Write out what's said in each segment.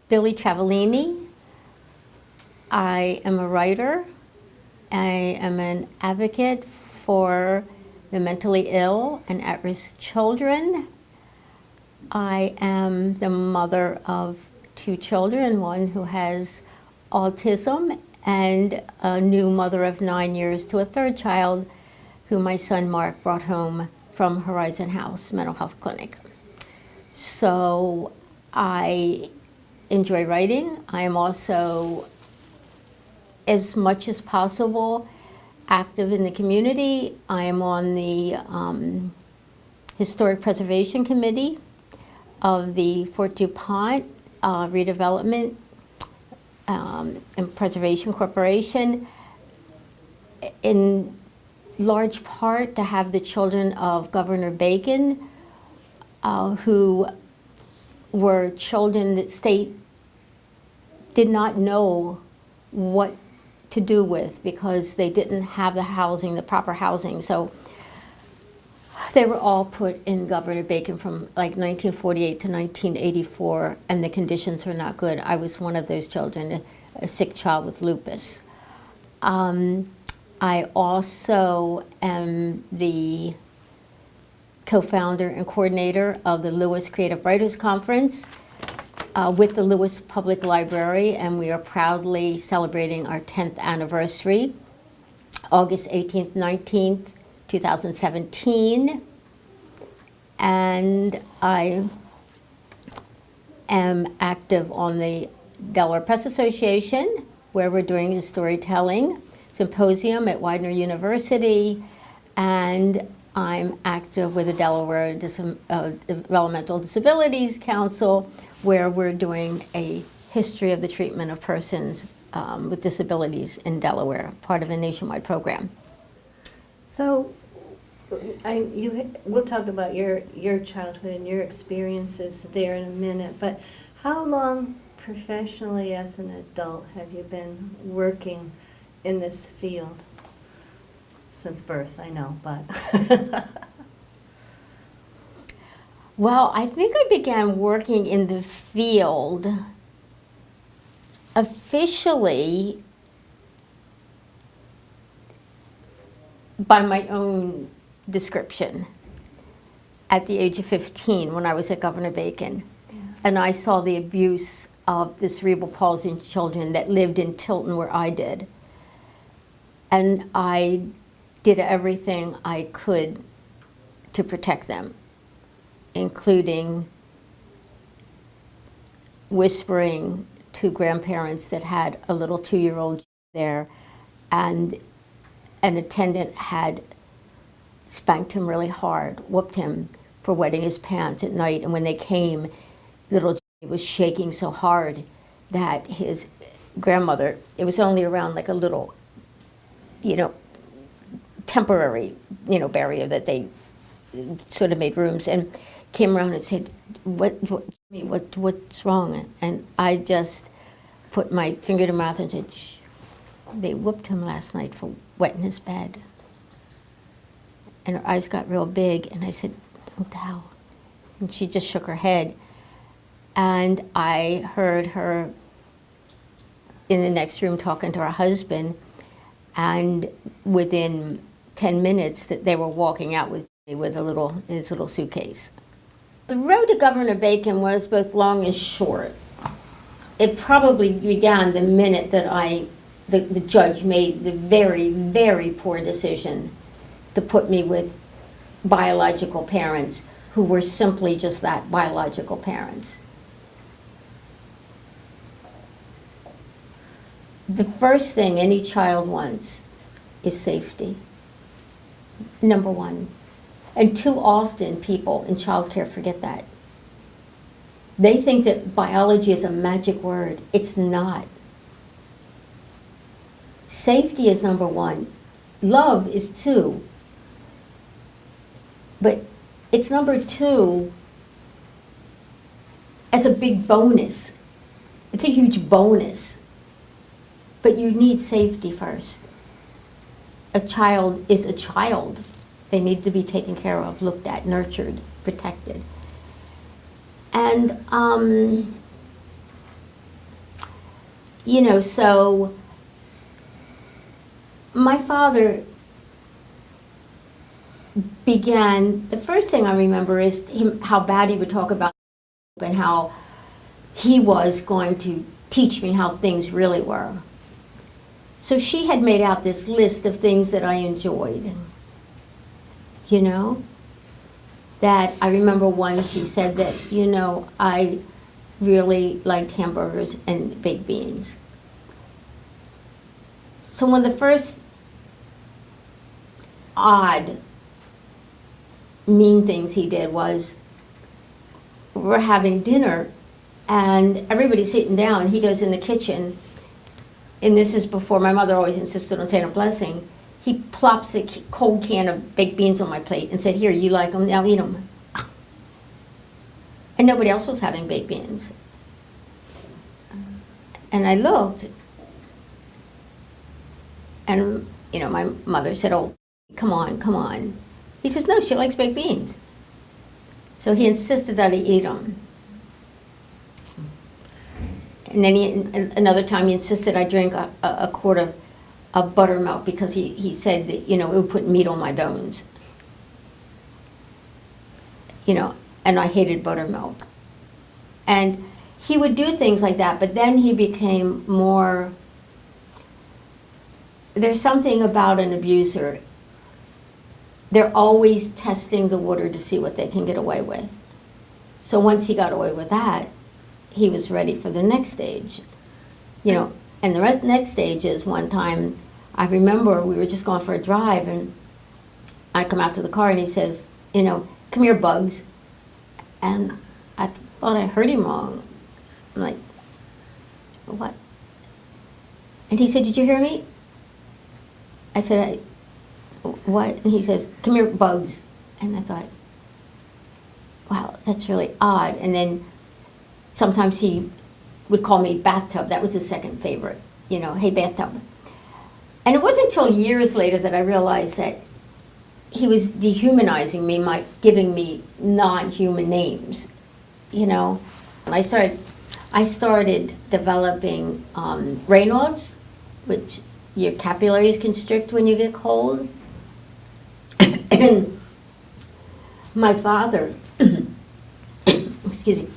Billy Travalini. I am a writer. I am an advocate for the mentally ill and at-risk children. I am the mother of 2 children, one who has autism, and a new mother of 9 years to a 3rd child who my son Mark brought home from Horizon House Mental Health Clinic. So I enjoy writing. I am also, as much as possible, active in the community. I am on the Historic Preservation Committee of the Fort DuPont Redevelopment and Preservation Corporation, in large part to have the children of Governor Bacon, who were children that state did not know what to do with because they didn't have the housing, the proper housing. So they were all put in Governor Bacon from like 1948 to 1984, and the conditions were not good. I was one of those children, a sick child with lupus. I also am the co-founder and coordinator of the Lewis Creative Writers Conference with the Lewis Public Library, and we are proudly celebrating our 10th anniversary, August 18th, 19th, 2017. And I am active on the Delaware Press Association, where we're doing a storytelling symposium at Widener University, and I'm active with the Delaware Developmental Disabilities Council, where we're doing a history of the treatment of persons with disabilities in Delaware, part of a nationwide program. So, we'll talk about your childhood and your experiences there in a minute, but how long professionally as an adult have you been working in this field? Since birth, I know, but... Well, I think I began working in the field officially by my own description at the age of 15 when I was at Governor Bacon. Yeah. And I saw the abuse of the cerebral palsy children that lived in Tilton where I did. And I did everything I could to protect them, including whispering to grandparents that had a little 2-year-old there, and an attendant had spanked him really hard, whooped him for wetting his pants at night, and when they came, little Jimmy was shaking so hard that his grandmother, it was only around like a little, temporary, barrier that they sort of made rooms, and came around and said, what's wrong? And I just put my finger to my mouth and said, shh. They whooped him last night for wetting his bed. And her eyes got real big, and I said, don't tell. And she just shook her head. And I heard her in the next room talking to her husband, and within 10 minutes that they were walking out with his little suitcase. The road to Governor Bacon was both long and short. It probably began the minute that the judge made the very, very poor decision to put me with biological parents who were simply just that, biological parents. The first thing any child wants is safety, number one. And too often people in childcare forget that. They think that biology is a magic word. It's not. Safety is number one. Love is two. But it's number two as a big bonus. It's a huge bonus. But you need safety first. A child is a child. They need to be taken care of, looked at, nurtured, protected. And you know, so my father began, the first thing I remember is how bad he would talk about and how he was going to teach me how things really were. So she had made out this list of things that I enjoyed, you know? That I remember one, she said that, you know, I really liked hamburgers and baked beans. So one of the first odd, mean things he did was, we're having dinner and everybody's sitting down. He goes in the kitchen, and this is before my mother always insisted on saying a blessing. He plops a cold can of baked beans on my plate and said, "Here, you like them, now eat them." And nobody else was having baked beans. And I looked, and you know, my mother said, "Oh, come on, come on." He says, "No, she likes baked beans." So he insisted that I eat them. And then another time he insisted I drink a quart of buttermilk because he said that, you know, it would put meat on my bones. You know, and I hated buttermilk. And he would do things like that, but then he became more, there's something about an abuser. They're always testing the water to see what they can get away with. So once he got away with that, he was ready for the next stage. You know, and the next stage is one time, I remember we were just going for a drive, and I come out to the car and he says, you know, "Come here, Bugs." And I thought I heard him wrong. I'm like, "What?" And he said, "Did you hear me?" I said, "What?" And he says, "Come here, Bugs." And I thought, wow, that's really odd. And then sometimes he would call me Bathtub. That was his second favorite, you know, "Hey, Bathtub." And it wasn't until years later that I realized that he was dehumanizing me, giving me non-human names, you know. And I started developing Raynaud's, which your capillaries constrict when you get cold. And my father, excuse me,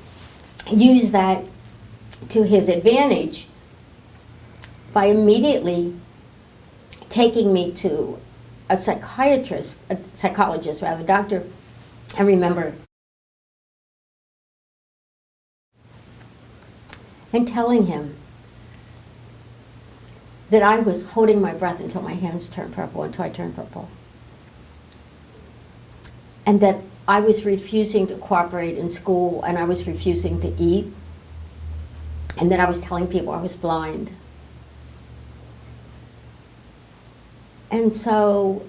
used that to his advantage by immediately taking me to a psychologist, doctor. I remember, and telling him that I was holding my breath until my hands turned purple, until I turned purple. And that I was refusing to cooperate in school, and I was refusing to eat, and that I was telling people I was blind. And so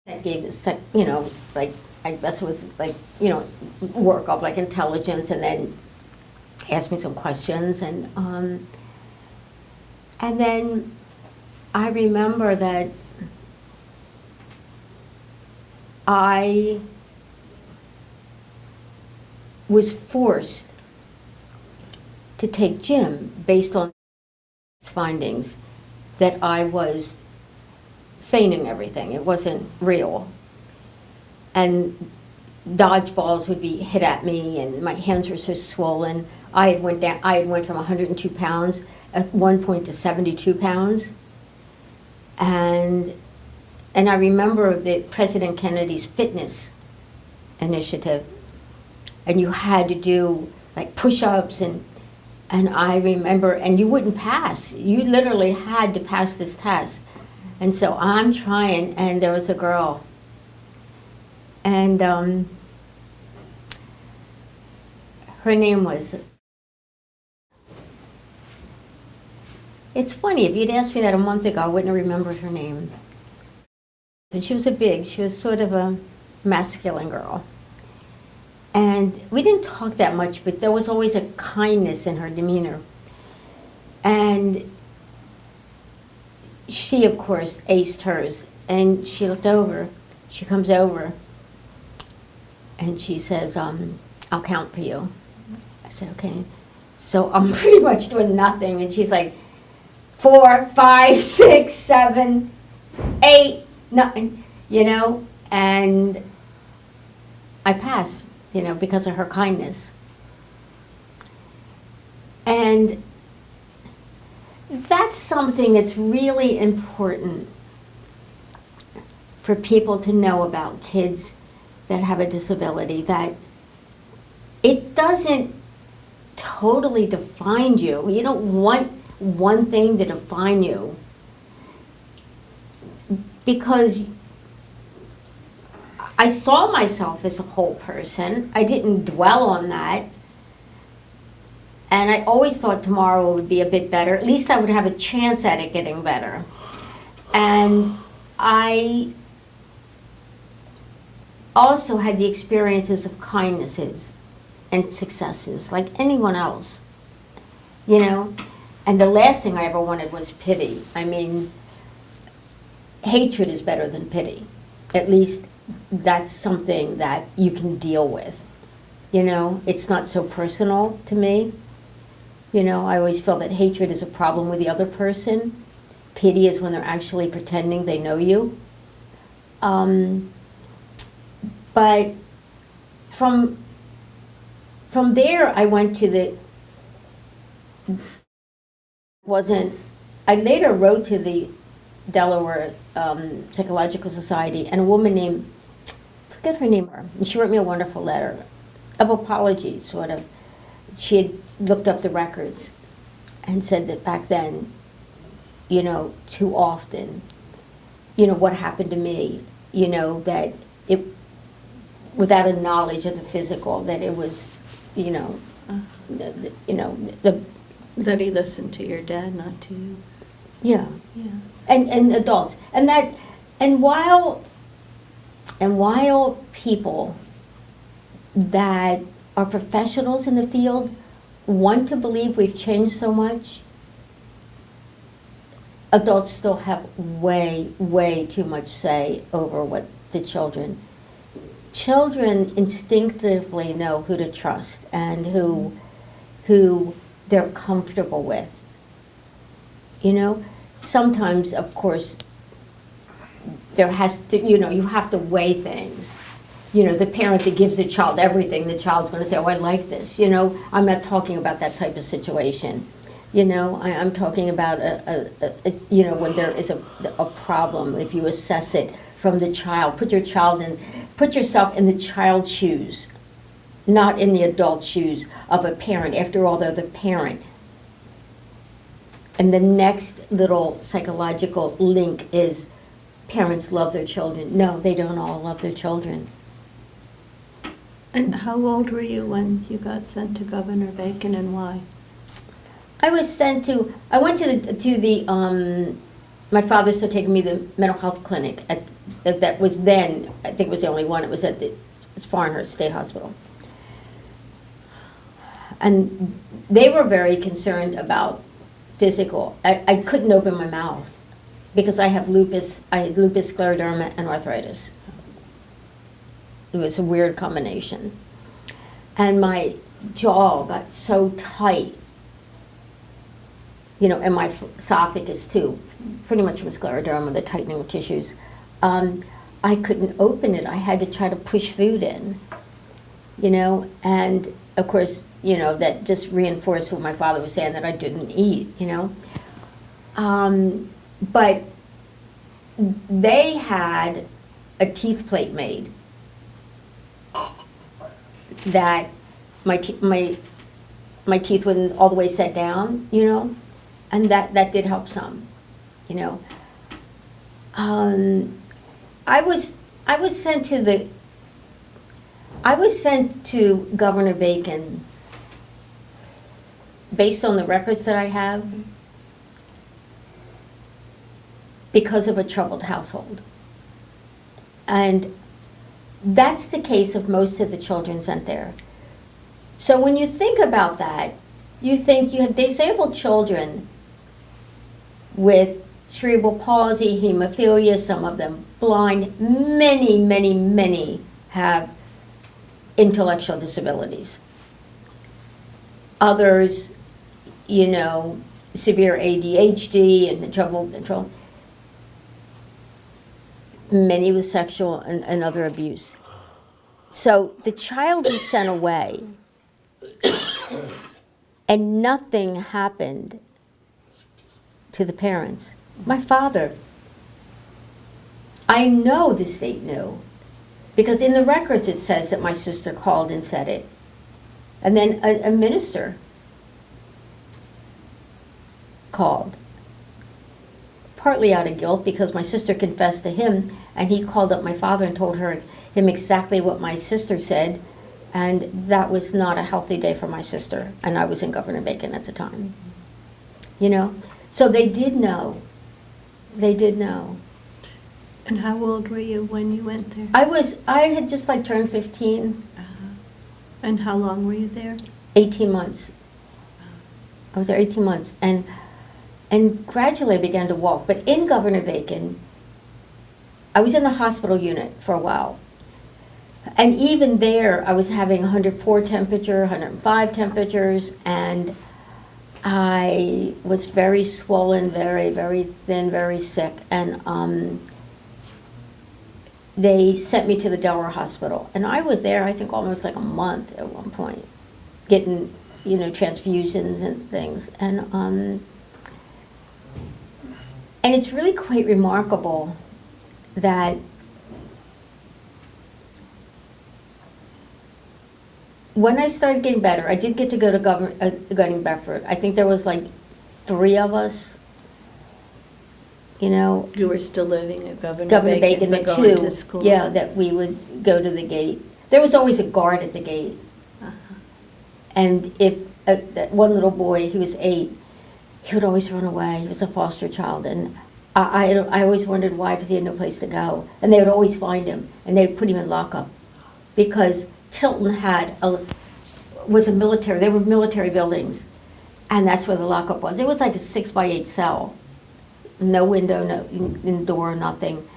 that gave this, you know, like, I guess it was like, you know, work of like intelligence, and then asked me some questions, and then I remember that I was forced to take gym based on his findings that I was feigning everything. It wasn't real. And dodgeballs would be hit at me, and my hands were so swollen. I had went from 102 pounds at one point to 72 pounds. And I remember President Kennedy's fitness initiative, and you had to do like push-ups, and I remember, and you wouldn't pass. You literally had to pass this test. And so I'm trying, and there was a girl, and her name was, it's funny, if you'd asked me that a month ago, I wouldn't have remembered her name. And she was sort of a masculine girl. And we didn't talk that much, but there was always a kindness in her demeanor. And she, of course, aced hers. And she looked over, she comes over, and she says, I'm I'll count for you. I said, okay. So I'm pretty much doing nothing, and she's like, 4, 5, 6, 7, 8, 9, and I pass, because of her kindness. And that's something that's really important for people to know about kids that have a disability, that it doesn't totally define you. You don't want one thing to define you, because I saw myself as a whole person. I didn't dwell on that. And I always thought tomorrow would be a bit better. At least I would have a chance at it getting better. And I also had the experiences of kindnesses and successes like anyone else, And the last thing I ever wanted was pity. I mean, hatred is better than pity. At least that's something that you can deal with. It's not so personal to me. I always feel that hatred is a problem with the other person. Pity is when they're actually pretending they know you. But from there, I went to I later wrote to the Delaware Psychological Society, and a woman named, I forget her name, and she wrote me a wonderful letter of apology, sort of. She had looked up the records and said that back then, too often, what happened to me, that it, without a knowledge of the physical, that it was, That he listened to your dad, not to you. Yeah. Yeah. And adults. And while people that are professionals in the field want to believe we've changed so much, adults still have way, way too much say over what the children. Children instinctively know who to trust and who they're comfortable with. Sometimes, of course, there has to, you have to weigh things. The parent that gives the child everything, the child's going to say, oh, I like this. I'm not talking about that type of situation. I'm talking about, when there is a problem, if you assess it from the child, put yourself in the child's shoes, not in the adult shoes of a parent. After all, they're the parent. And the next little psychological link is parents love their children. No, they don't all love their children. And how old were you when you got sent to Governor Bacon, and why? I went to the my father started taking me to the mental health clinic that was then, I think it was the only one, it was at it's Farnhurst State Hospital. And they were very concerned about physical. I couldn't open my mouth because I had lupus scleroderma and arthritis. It was a weird combination. And my jaw got so tight, and my esophagus too, pretty much from scleroderma, the tightening of tissues. I couldn't open it. I had to try to push food in, and of course, that just reinforced what my father was saying, that I didn't eat, But they had a teeth plate made that my teeth wouldn't all the way set down, and that did help some, I was sent to Governor Bacon based on the records that I have because of a troubled household. And that's the case of most of the children sent there. So when you think about that, you think you have disabled children with cerebral palsy, hemophilia, some of them blind, many, many, many have intellectual disabilities. Others, you know, severe ADHD and trouble control. Many with sexual and other abuse. So the child was sent away, and nothing happened to the parents. My father, I know the state knew, because in the records it says that my sister called and said it. And then a minister called, partly out of guilt, because my sister confessed to him, and he called up my father and told him exactly what my sister said, and that was not a healthy day for my sister, and I was in Governor Bacon at the time. You know? So they did know. They did know. And how old were you when you went there? I had just like turned 15. And how long were you there? 18 months. I was there 18 months, and gradually I began to walk. But in Governor Bacon, I was in the hospital unit for a while. And even there, I was having 104 temperature, 105 temperatures, and I was very swollen, very, very thin, very sick. And they sent me to the Delaware Hospital. And I was there, I think, almost like a month at one point, getting, you know, transfusions and things. And it's really quite remarkable that when I started getting better, I did get to go to Gunning Bedford. I think there was like 3 of us, you know. You were still living at Governor Bacon, but the going 2, to school. yeah, that we would go to the gate. There was always a guard at the gate. Uh-huh. And if that one little boy, he was 8, he would always run away. He was a foster child, and I always wondered why, because he had no place to go. And they would always find him, and they would put him in lockup, because Tilton was a military. They were military buildings, and that's where the lockup was. It was like a 6x8 cell, no window, no door, nothing,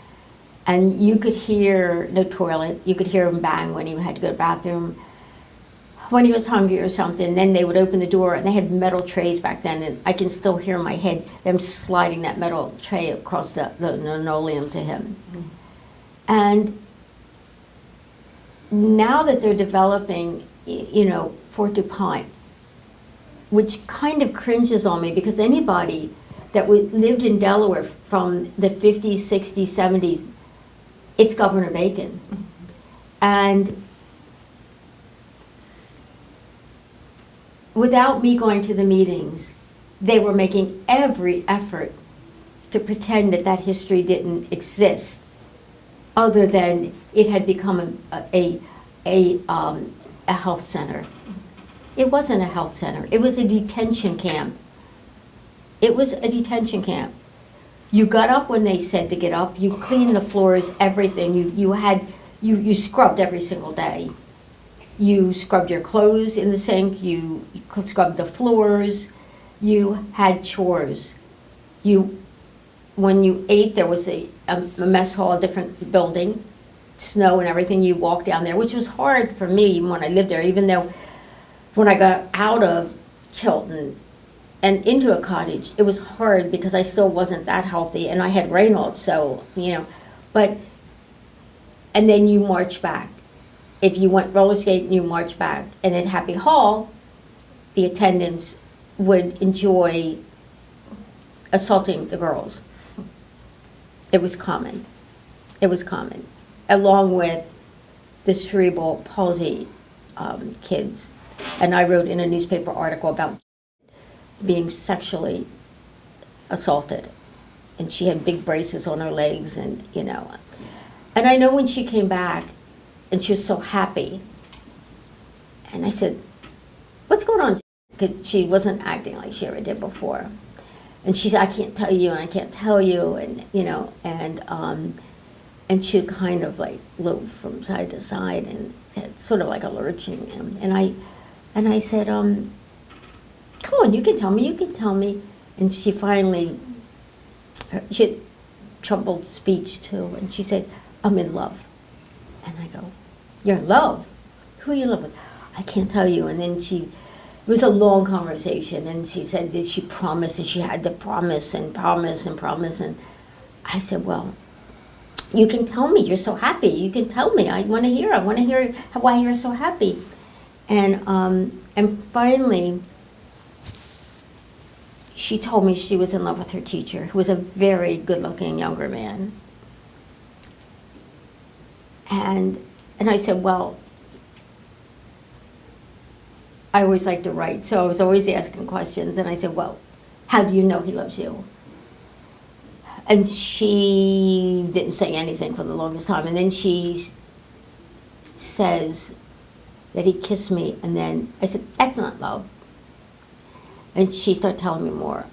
and you could hear no toilet. You could hear him bang when he had to go to the bathroom, when he was hungry or something. Then they would open the door, and they had metal trays back then, and I can still hear in my head them sliding that metal tray across the linoleum to him. Mm-hmm. And now that they're developing, you know, Fort DuPont, which kind of cringes on me, because anybody that lived in Delaware from the 50s, 60s, 70s, it's Governor Bacon. Mm-hmm. And without me going to the meetings, they were making every effort to pretend that that history didn't exist, other than it had become a health center. It wasn't a health center. It was a detention camp. It was a detention camp. You got up when they said to get up. You cleaned the floors, everything. You scrubbed every single day. You scrubbed your clothes in the sink. You scrubbed the floors. You had chores. When you ate, there was a mess hall, a different building, snow and everything. You walked down there, which was hard for me when I lived there, even though when I got out of Tilton and into a cottage, it was hard because I still wasn't that healthy, and I had Raynaud's, so, you know, and then you march back. If you went roller skating, you march back. And at Happy Hall, the attendants would enjoy assaulting the girls. It was common. It was common, along with the cerebral palsy kids. And I wrote in a newspaper article about being sexually assaulted. And she had big braces on her legs, and, you know. And I know when she came back, and she was so happy. And I said, "What's going on?" Because she wasn't acting like she ever did before. And she said, "I can't tell you, and I can't tell you," and, you know, and she kind of like moved from side to side, and had sort of like a lurching. And I said, "Come on, you can tell me, you can tell me." And she finally, she had troubled speech too, and she said, "I'm in love." And I go, "You're in love? who you live with? I can't tell you. And then it was a long conversation, and she said that she promised, and she had to promise and promise and promise. And I said, well, you can tell me you're so happy. You can tell me. I want to hear. I want to hear why you're so happy. And finally, she told me she was in love with her teacher, who was a very good-looking younger man. And I said, well, I always like to write, so I was always asking questions. And I said, well, how do you know he loves you? And she didn't say anything for the longest time. And then she says that he kissed me. And then I said, that's not love. And she started telling me more.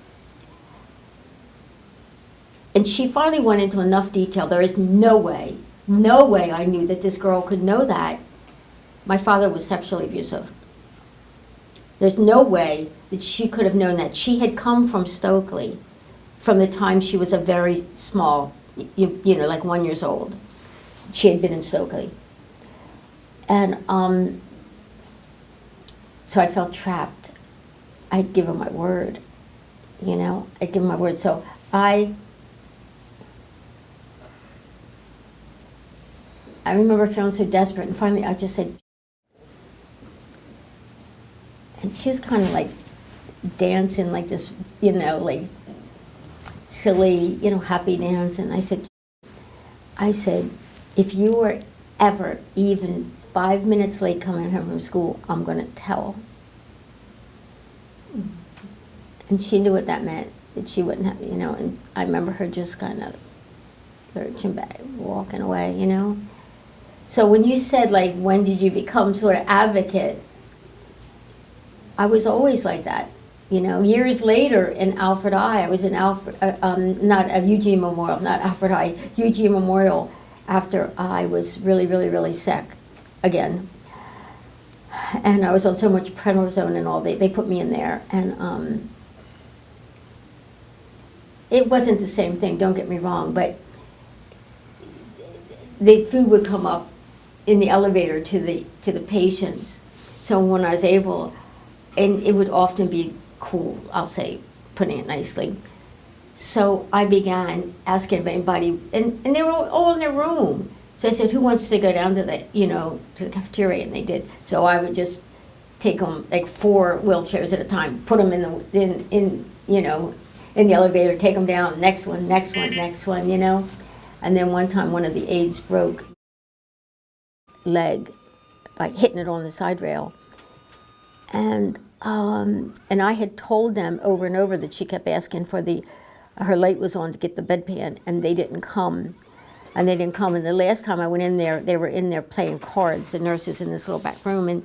And she finally went into enough detail. There is no way I knew that this girl could know that my father was sexually abusive. There's no way that she could have known that. She had come from Stokely from the time she was a very small, you know, like 1 year old. She had been in Stokely. And so I felt trapped. I'd given my word, you know, I'd given my word. So I remember feeling so desperate, and finally I just said, and she was kind of like dancing like this, you know, like silly, you know, happy dance. And I said, if you were ever even 5 minutes late coming home from school, I'm going to tell. And she knew what that meant, that she wouldn't have, you know, and I remember her just kind of lurching back, walking away, you know. So when you said, like, when did you become sort of advocate, I was always like that. You know, years later in Alfred I was in not Eugene Memorial, not Alfred I, Eugene Memorial, after I was really, really, really sick again. And I was on so much prednisone and all, they put me in there. And it wasn't the same thing, don't get me wrong, but the food would come up in the elevator to the patients. So when I was able, and it would often be cool, I'll say, putting it nicely. So I began asking if anybody, and they were all in their room. So I said, who wants to go down to the, you know, to the cafeteria? And they did. So I would just take them, like 4 wheelchairs at a time, put them in you know, in the elevator, take them down, next one, next one, next one, you know. And then one time, one of the aides broke leg by hitting it on the side rail. And I had told them over and over that she kept asking for her light was on to get the bedpan, and they didn't come. And they didn't come. And the last time I went in there, they were in there playing cards, the nurses in this little back room.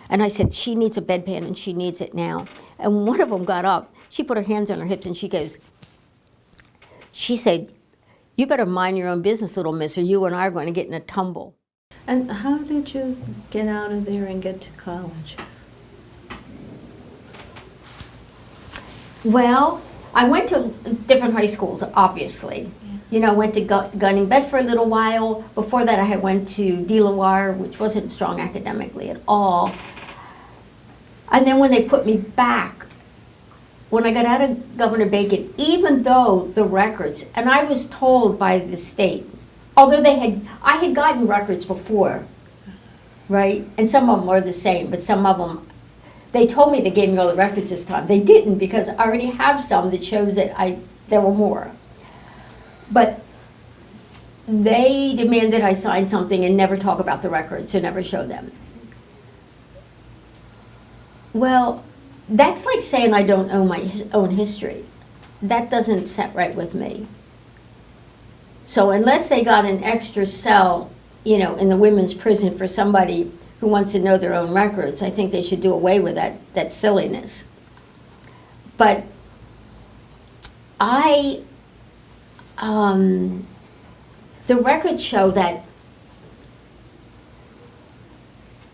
And I said, she needs a bedpan, and she needs it now. And one of them got up. She put her hands on her hips, and she said, you better mind your own business, little miss, or you and I are going to get in a tumble. And how did you get out of there and get to college? Well, I went to different high schools, obviously. Yeah. You know, went to Gunning Bed for a little while. Before that, I had went to Delaware, which wasn't strong academically at all. And then when they put me back, when I got out of Governor Bacon, even though the records, and I was told by the state, although I had gotten records before, right? And some of them were the same, but some of them, they told me they gave me all the records this time. They didn't, because I already have some that shows that there were more. But they demanded I sign something and never talk about the records, so never show them. Well, that's like saying I don't know my own history. That doesn't set right with me. So unless they got an extra cell, you know, in the women's prison for somebody who wants to know their own records, I think they should do away with that silliness. But the records show that,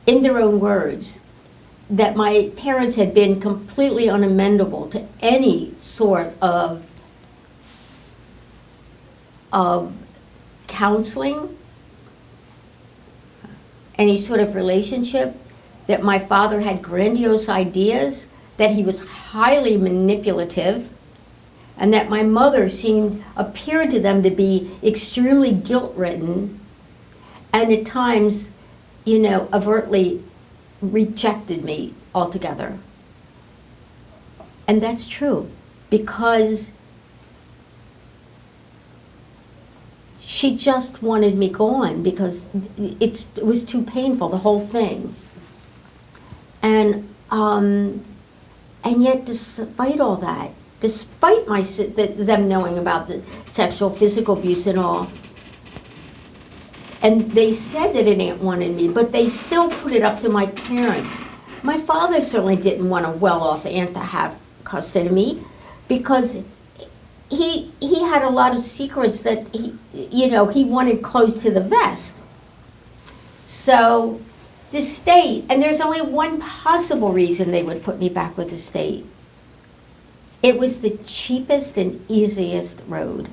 in their own words, that my parents had been completely unamendable to any sort of counseling any sort of relationship, that my father had grandiose ideas, that he was highly manipulative, and that my mother appeared to them to be extremely guilt-ridden, and at times, overtly rejected me altogether. And that's true, because she just wanted me gone, because it was too painful, the whole thing. And yet, despite all that, despite them knowing about the sexual, physical abuse and all, and they said that an aunt wanted me, but they still put it up to my parents. My father certainly didn't want a well-off aunt to have custody of me, because he had a lot of secrets that he wanted close to the vest. So the state, and there's only one possible reason they would put me back with the state. It was the cheapest and easiest road.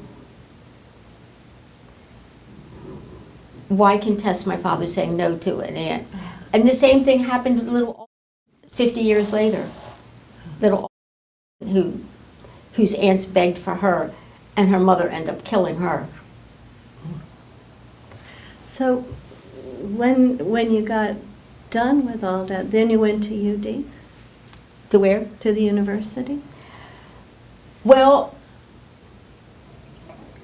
Why contest my father saying no to an aunt? And the same thing happened with little 50 years later. Little whose aunts begged for her, and her mother ended up killing her. So when you got done with all that, then you went to UD? To where? To the university? Well,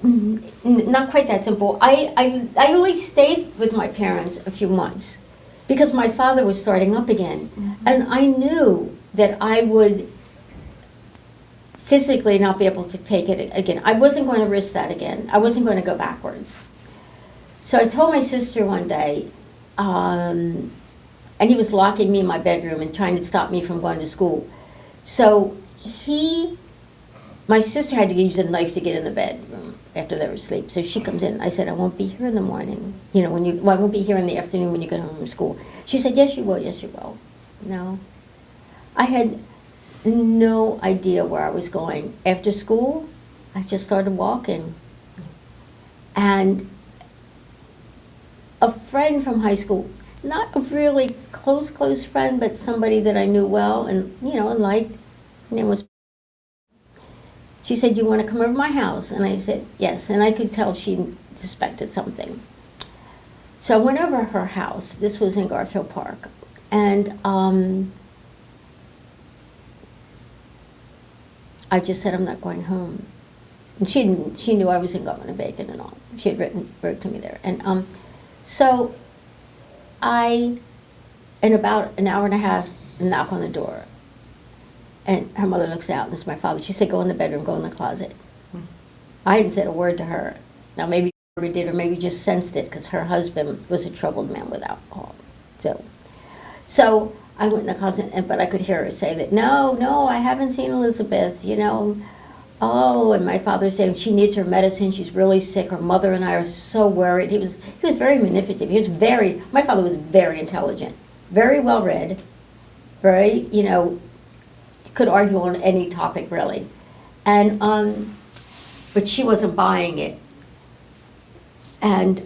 not quite that simple. I only stayed with my parents a few months because my father was starting up again. Mm-hmm. And I knew that I would physically not be able to take it again. I wasn't going to risk that again. I wasn't going to go backwards. So I told my sister one day, and he was locking me in my bedroom and trying to stop me from going to school. So my sister had to use a knife to get in the bedroom after they were asleep. So she comes in. I said, I won't be here in the morning. I won't be here in the afternoon when you get home from school. She said, yes, you will. Yes, you will. No. I had no idea where I was going. After school, I just started walking. And a friend from high school, not a really close friend, but somebody that I knew well and, and liked, her name was, she said, you want to come over to my house? And I said, yes. And I could tell she suspected something. So I went over to her house. This was in Garfield Park. And I just said, I'm not going home. And she knew I was in Governor Bacon and all. She had wrote to me there. And so in about an hour and a half, knock on the door. And her mother looks out, and it's my father. She said, go in the bedroom, go in the closet. I hadn't said a word to her. Now, maybe we did, or maybe just sensed it, because her husband was a troubled man with alcohol. So I went in the closet, but I could hear her say that, no, I haven't seen Elizabeth, Oh, and my father saying she needs her medicine, she's really sick, her mother and I are so worried. He was very manipulative. My father was very intelligent, very well read, very, could argue on any topic really. And, but she wasn't buying it. And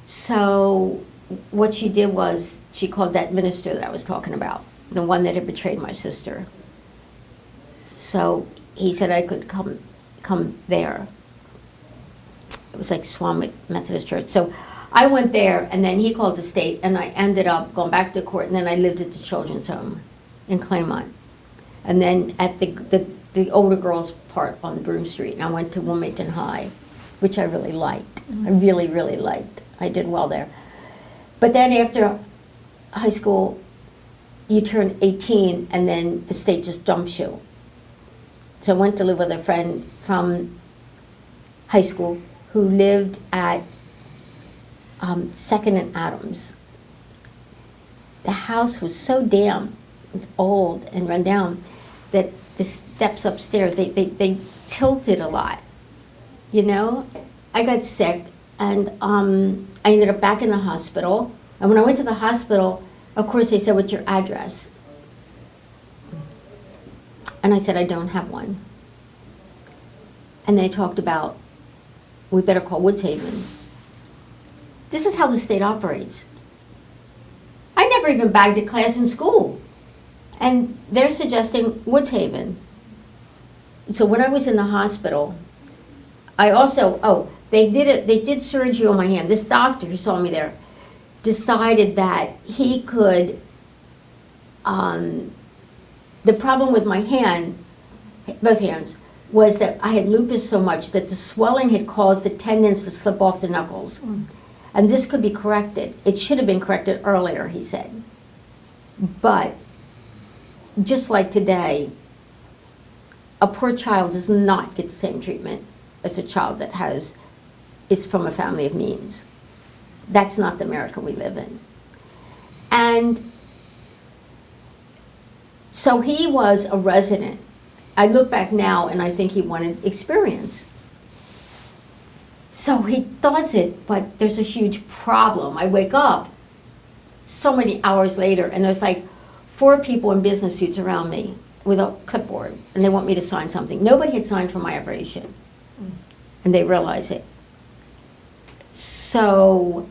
so what she did was she called that minister that I was talking about, the one that had betrayed my sister. So he said I could come there. It was like Swan Methodist Church. So I went there, and then he called the state, and I ended up going back to court, and then I lived at the children's home in Claymont. And then at the older girls' part on Broome Street, and I went to Wilmington High, which I really liked. I really, really liked. I did well there. But then after high school, you turn 18, and then the state just dumps you. So I went to live with a friend from high school who lived at 2nd and Adams. The house was so damp, it's old and run down, that the steps upstairs, they tilted a lot. I got sick, and I ended up back in the hospital. And when I went to the hospital, of course, they said, what's your address? And I said, I don't have one. And they talked about, we better call Woodshaven. This is how the state operates. never even bagged a class in school. And they're suggesting Woods Haven. So when I was in the hospital, I also, they did surgery on my hand. This doctor who saw me there decided that he could, the problem with my hand, both hands, was that I had lupus so much that the swelling had caused the tendons to slip off the knuckles. And this could be corrected. It should have been corrected earlier, he said. But just like today, a poor child does not get the same treatment as a child that is from a family of means. That's not the America we live in. And so he was a resident. I look back now and I think he wanted experience. So he does it, but there's a huge problem. I wake up so many hours later and there's like 4 people in business suits around me with a clipboard and they want me to sign something. Nobody had signed for my operation and they realize it. So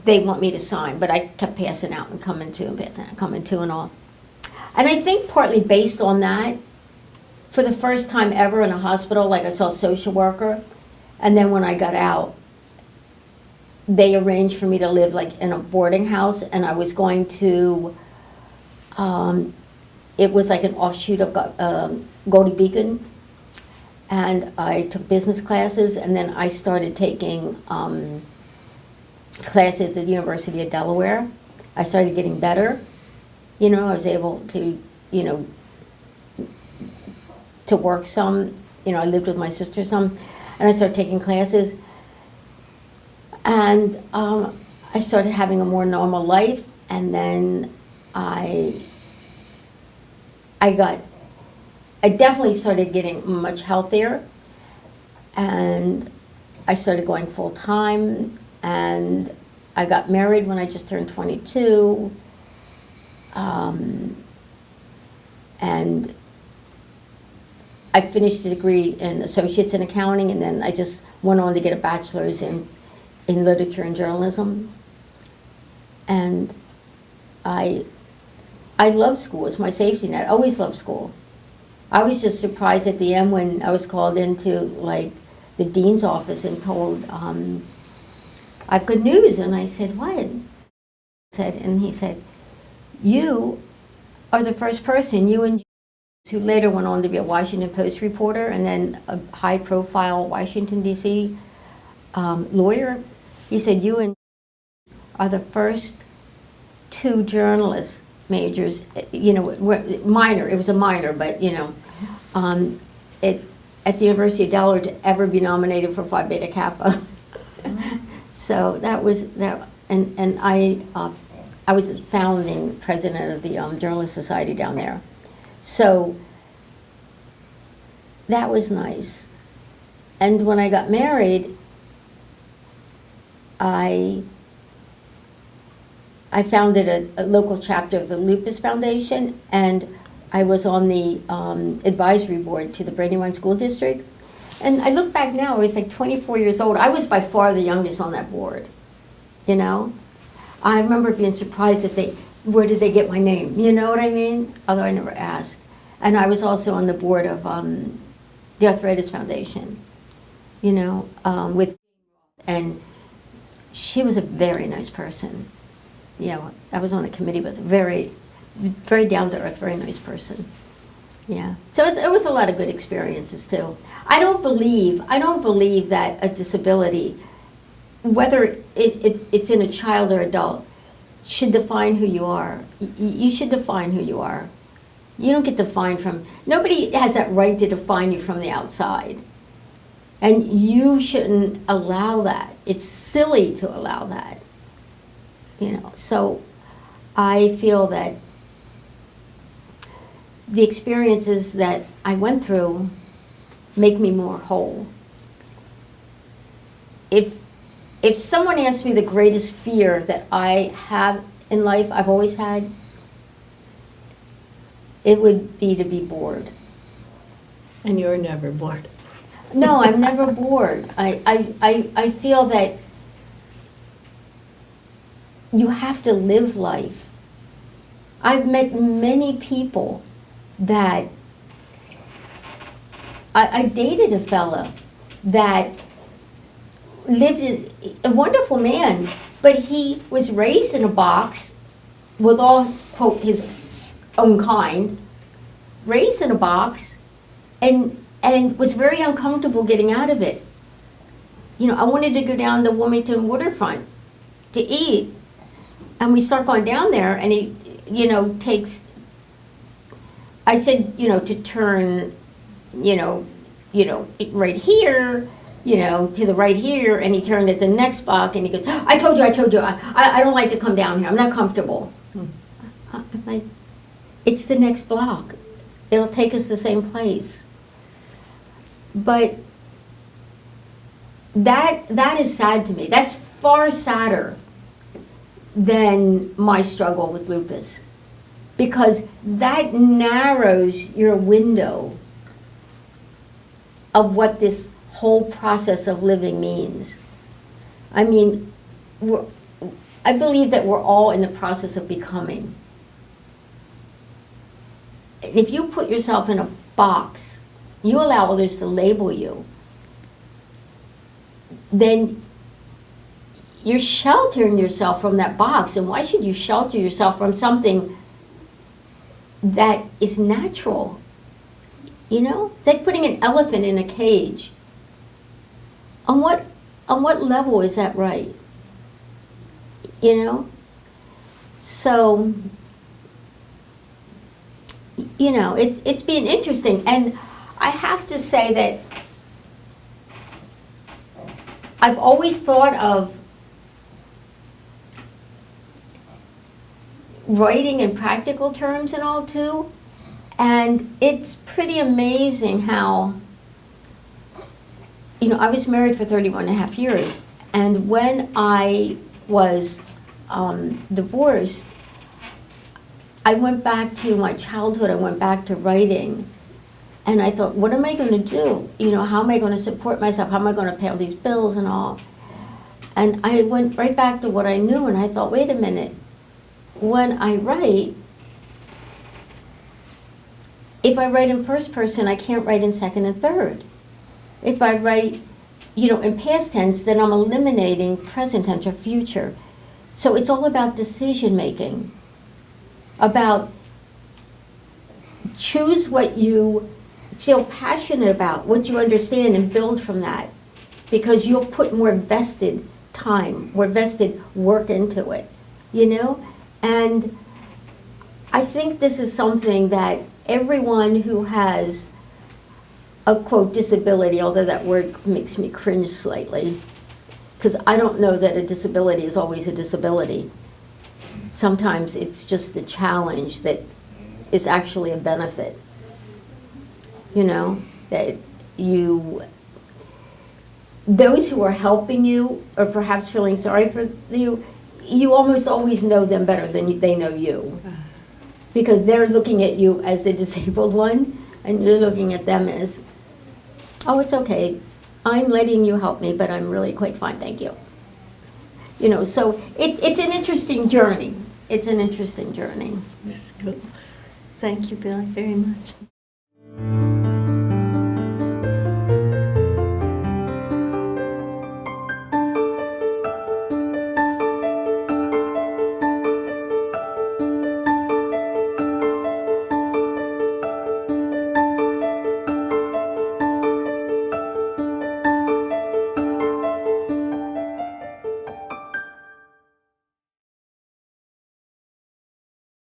they want me to sign, but I kept passing out and coming to and passing out, coming to and all. And I think partly based on that, for the first time ever in a hospital, like I saw a social worker, and then when I got out, they arranged for me to live like in a boarding house, and I was going to, it was like an offshoot of Goldie Beacon, and I took business classes, and then I started taking classes at the University of Delaware. I started getting better. You know, I was able to, you know, to work some. You know, I lived with my sister some, and I started taking classes. And I started having a more normal life, and then I definitely started getting much healthier, and I started going full time, and I got married when I just turned 22, and I finished a degree in associates in accounting, and then I just went on to get a bachelor's in literature and journalism. And I love school. It's my safety net. I always loved school. I was just surprised at the end when I was called into like the dean's office and told, I have good news. And I said, what? And he said, you are the first person, you and who later went on to be a Washington Post reporter and then a high-profile Washington, D.C. Lawyer. He said, you and are the first 2 journalist majors, you know, minor, it was a minor, but, you know, at the University of Delaware to ever be nominated for Phi Beta Kappa. So that was, that, and I was the founding president of the Journalist Society down there. So that was nice. And when I got married, I founded a local chapter of the Lupus Foundation, and I was on the advisory board to the Brandywine School District. And I look back now, I was like 24 years old. I was by far the youngest on that board, you know? I remember being surprised that where did they get my name? You know what I mean? Although I never asked. And I was also on the board of the Arthritis Foundation, you know, and she was a very nice person. You know, I was on a committee with a very, very down-to-earth, very nice person. Yeah. So it was a lot of good experiences too. I don't believe that a disability, whether it's in a child or adult, should define who you are. You should define who you are. You don't get defined from, nobody has that right to define you from the outside. And you shouldn't allow that. It's silly to allow that. You know, so I feel that the experiences that I went through make me more whole. If someone asked me the greatest fear that I have in life, I've always had, it would be to be bored. And you're never bored. No, I'm never bored. I feel that you have to live life. I've met many people that, I dated a fella that lived in, a wonderful man, but he was raised in a box with all, quote, his own kind, raised in a box, and was very uncomfortable getting out of it. You know, I wanted to go down the Wilmington waterfront to eat, and we start going down there, and he, you know, takes, I said, you know, to turn, you know, right here, you know, to the right here, and he turned at the next block, and he goes, I told you, I don't like to come down here, I'm not comfortable. I'm like, it's the next block. It'll take us the same place. But that is sad to me. That's far sadder than my struggle with lupus, because that narrows your window of what this whole process of living means. I mean, I believe that we're all in the process of becoming. If you put yourself in a box, you allow others to label you, then you're sheltering yourself from that box. And why should you shelter yourself from something that is natural? You know, it's like putting an elephant in a cage. On what level is that right? You know? So, you know, it's been interesting. And I have to say that I've always thought of writing in practical terms and all too. And it's pretty amazing how, you know, I was married for 31 and a half years. And when I was divorced, I went back to my childhood, I went back to writing. And I thought, what am I going to do? You know, how am I going to support myself? How am I going to pay all these bills and all? And I went right back to what I knew, and I thought, wait a minute. When I write, if I write in first person, I can't write in second and third. If I write, you know, in past tense, then I'm eliminating present tense or future. So it's all about decision making, about choose what you feel passionate about, what you understand, and build from that, because you'll put more vested time, more vested work into it, you know? And I think this is something that everyone who has a, quote, disability, although that word makes me cringe slightly, because I don't know that a disability is always a disability. Sometimes it's just a challenge that is actually a benefit. You know, that those who are helping you or perhaps feeling sorry for you, you almost always know them better than they know you. Because they're looking at you as the disabled one, and you're looking at them as, oh, it's okay. I'm letting you help me, but I'm really quite fine, thank you. You know, so it's an interesting journey. It's an interesting journey. Cool. Thank you, Billy, very much.